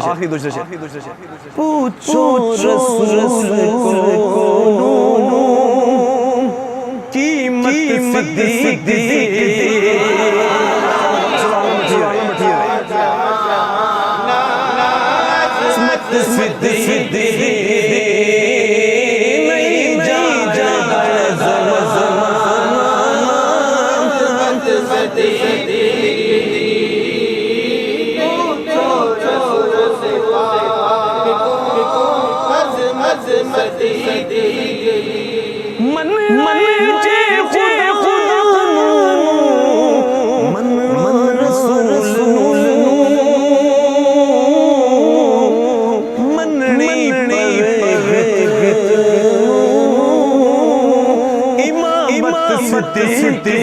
आखिरी दूसरे पूछो रसूल को कीमत मन जे खुदा खुदा मन रसूल मन इमामत सती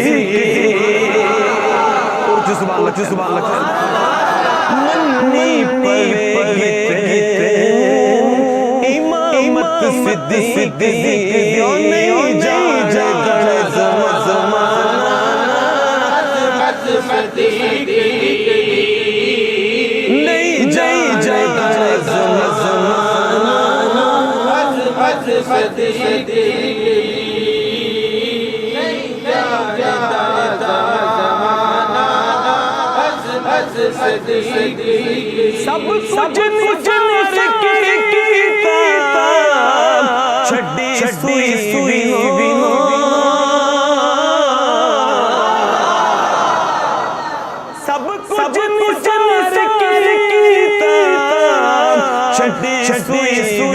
और सुभान अल्लाह इमामत सिद्दीक नहीं जा ज़माना नहीं जा सब छड़ी सुई सब कुछ छड़ी सुई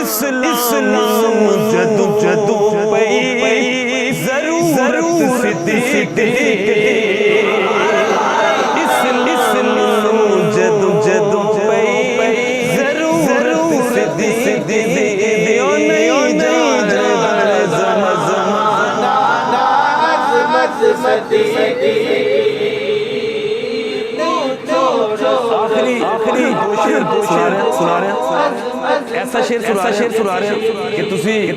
इस्लाम जदू पई जरूरत सिद्दीक जदू पई जरूरत सिद्दीक आखिरी सुना रहे ऐसा शेर सुना रहे कि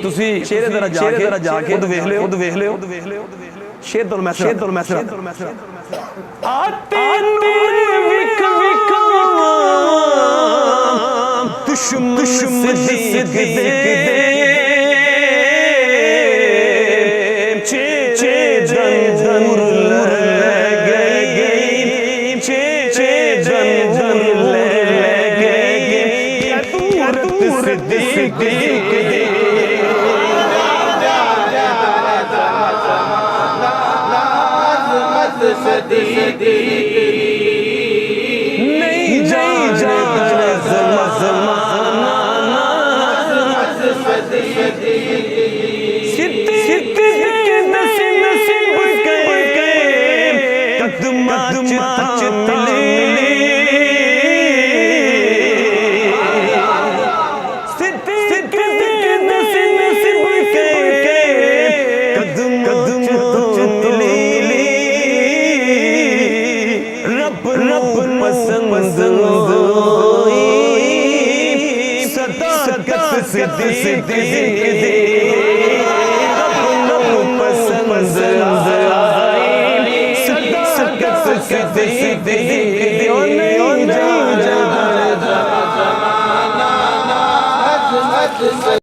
तुसी शेर दरा जाके खुद वेख लियो शेर तो मैसेज आते नूर विक दुश्मन सिद्दीक दे चे जंजूर ले गई ले गई सिद्दीक नहीं जा सिद्दीक पसंद आई